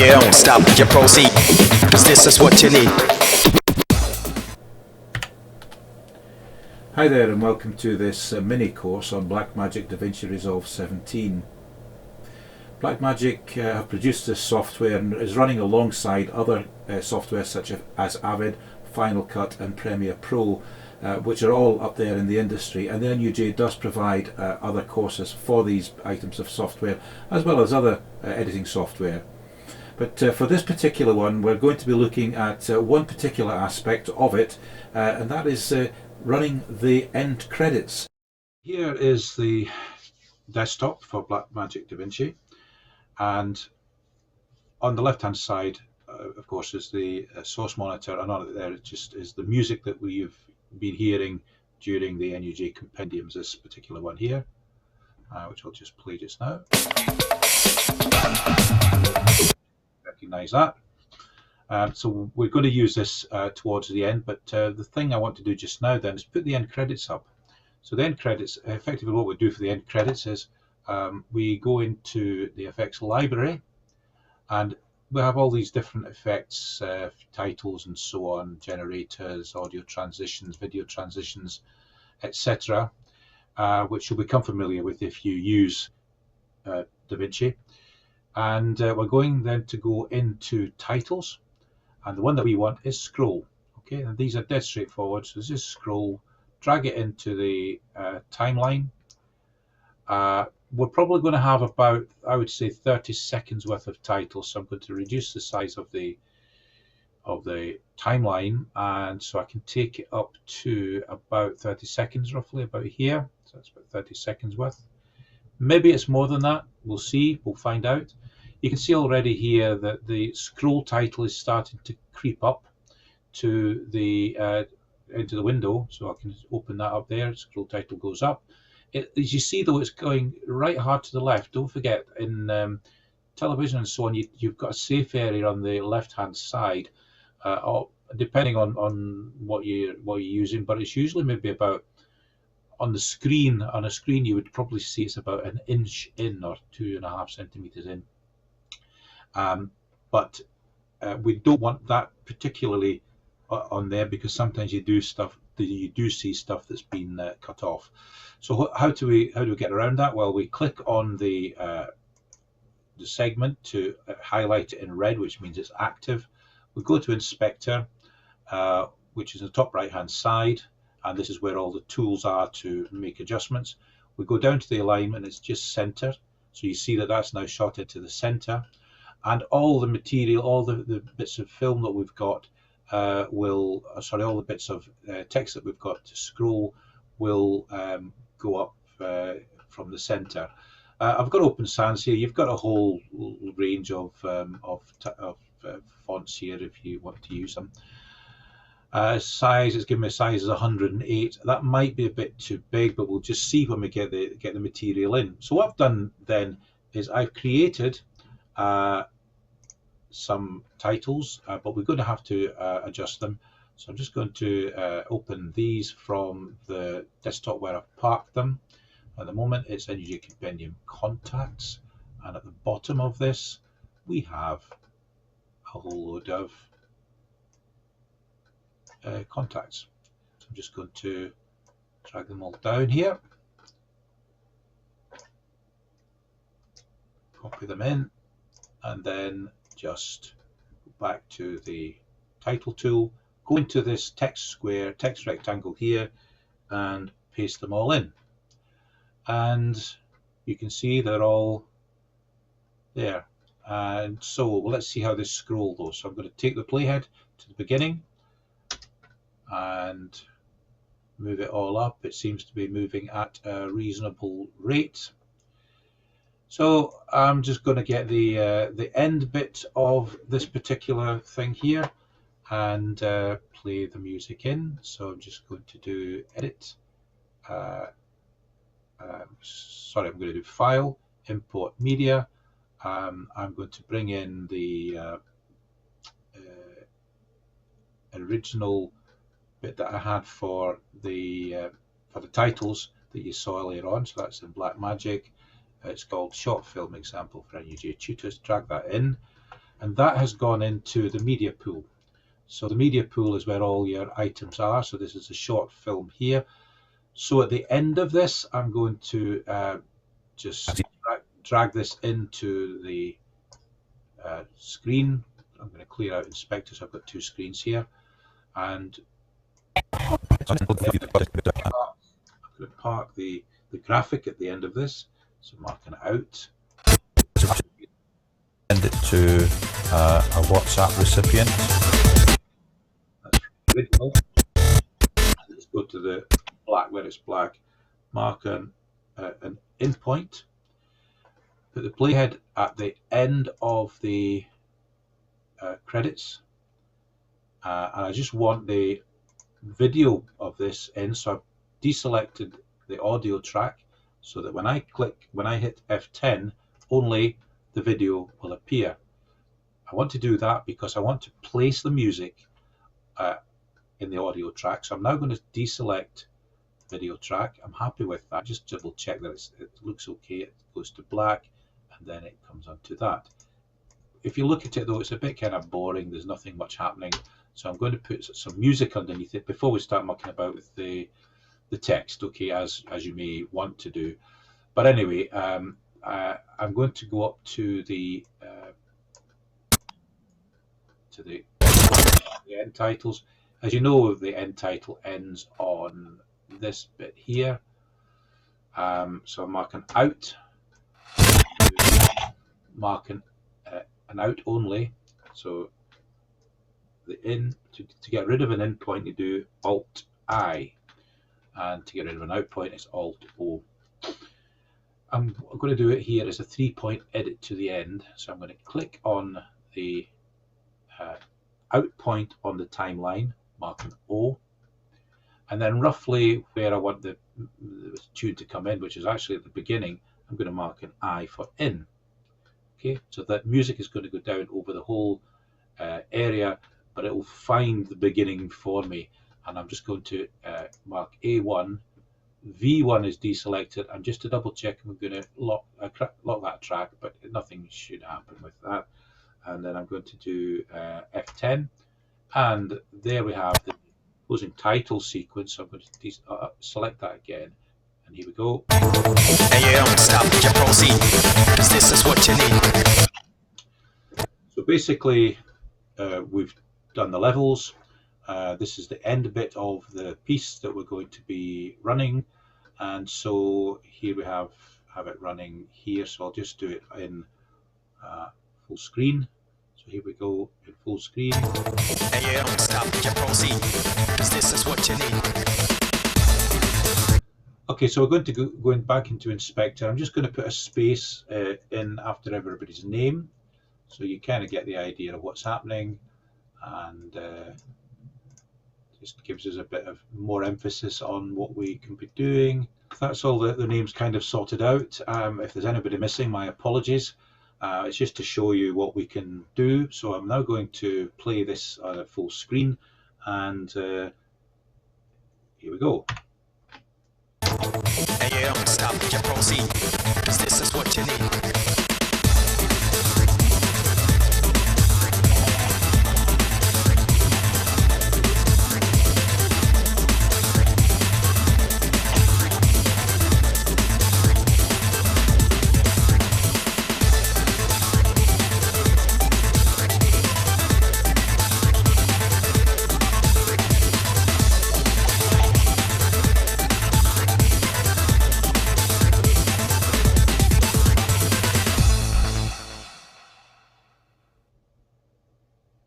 don't stop, you proceed, 'cause this is what you need. Hi there and welcome to this mini course on Blackmagic Davinci Resolve 17. Blackmagic have produced this software and is running alongside other software such as Avid, Final Cut and Premiere Pro, which are all up there in the industry, and the NUJ does provide other courses for these items of software as well as other editing software. But for this particular one we're going to be looking at one particular aspect of it, and that is running the end credits. Here is the desktop for Blackmagic Davinci, and on the left hand side of course is the source monitor, and on it there it just is the music that we've been hearing during the NUJ compendiums, this particular one here, which I'll just play just now. Recognize that. So we're going to use this towards the end, but the thing I want to do just now then is put the end credits up. So the end credits, effectively what we do for the end credits is we go into the effects library, and we have all these different effects, titles and so on, generators, audio transitions, video transitions, etc., which you'll become familiar with if you use DaVinci. And we're going then to go into titles, and the one that we want is scroll. Okay, and these are dead straightforward. So just scroll, drag it into the timeline. We're probably going to have about, I would say, 30 seconds worth of titles. So I'm going to reduce the size of the timeline, and so I can take it up to about 30 seconds, roughly about here. So that's about 30 seconds worth. Maybe it's more than that. We'll see. We'll find out. You can see already here that the scroll title is starting to creep up to the into the window. So I can open that up there. Scroll title goes up. As you see, though, it's going right hard to the left. Don't forget, in television and so on, you've got a safe area on the left-hand side, depending on what you're using. But it's usually maybe about on a screen you would probably see it's about an inch in or 2.5 centimeters in. But we don't want that particularly on there, because sometimes you do see stuff that's been cut off. So how do we get around that? Well, we click on the segment to highlight it in red, which means it's active. We go to Inspector, which is in the top right hand side, and this is where all the tools are to make adjustments. We go down to the alignment, it's just center. So you see that that's now shot into the center, and all the material, all the bits of film that we've got all the bits of text that we've got to scroll will go up from the center. I've got Open Sans here. You've got a whole range of fonts here if you want to use them. Size, it's giving me a size of 108. That might be a bit too big, but we'll just see when we get the material in. So what I've done then is I've created some titles, but we're going to have to adjust them. So I'm just going to open these from the desktop where I've parked them. At the moment it's NUJ Compendium Contacts, and at the bottom of this we have a whole load of contacts. So I'm just going to drag them all down here, copy them in, and then just go back to the title tool, go into this text rectangle here, and paste them all in. And you can see they're all there. And so let's see how this scroll goes. So I'm going to take the playhead to the beginning and move it all up. It seems to be moving at a reasonable rate. So I'm just going to get the end bit of this particular thing here and play the music in. So I'm just going to do edit. I'm going to do file, import media. I'm going to bring in the original bit that I had for the titles that you saw earlier on. So that's in Blackmagic. It's called Short Film Example for NUJ Tutors. Drag that in. and that has gone into the media pool. So the media pool is where all your items are. So this is a short film here. So at the end of this, I'm going to just drag this into the screen. I'm going to clear out Inspector, so I've got two screens here. And I'm going to park the graphic at the end of this. So marking it out. Send it to a WhatsApp recipient. That's original. Let's go to the black where it's black. Mark an in point. Put the playhead at the end of the credits. And I just want the video of this in, so I've deselected the audio track so that when I hit F10, only the video will appear. I want to do that because I want to place the music in the audio track. So I'm now going to deselect video track. I'm happy with that. Just double check that it looks okay. It goes to black and then it comes onto that. If you look at it though, it's a bit kind of boring. There's nothing much happening. So I'm going to put some music underneath it before we start mucking about with the text, okay, as you may want to do. But anyway, I'm going to go up to the end titles. As you know, the end title ends on this bit here. So I'm marking out, marking an out only. So the in to get rid of an in point, you do Alt I, and to get rid of an out point, it's Alt O. I'm going to do it here as a 3-point edit to the end. So I'm going to click on the out point on the timeline, marking O, and then roughly where I want the tune to come in, which is actually at the beginning, I'm going to mark an I for in. Okay, so that music is going to go down over the whole area, but it will find the beginning for me, and I'm just going to mark A1. V1 is deselected, and just to double check, I'm going to lock that track, but nothing should happen with that. And then I'm going to do F10, and there we have the closing title sequence. So I'm going to select that again, and here we go. Hey, you don't stop, you proceed, 'cause this is what you need. So basically, we've done the levels. This is the end bit of the piece that we're going to be running, and so here we have it running here. So I'll just do it in full screen. So here we go in full screen. Hey, you don't stop, you proceed, 'cause this is what you need. Okay, so we're going to going back into Inspector. I'm just going to put a space in after everybody's name, so you kind of get the idea of what's happening, and just gives us a bit of more emphasis on what we can be doing. That's all the names kind of sorted out. If there's anybody missing, my apologies. It's just to show you what we can do. So I'm now going to play this full screen, and here we go. Hey, you don't stop, you proceed,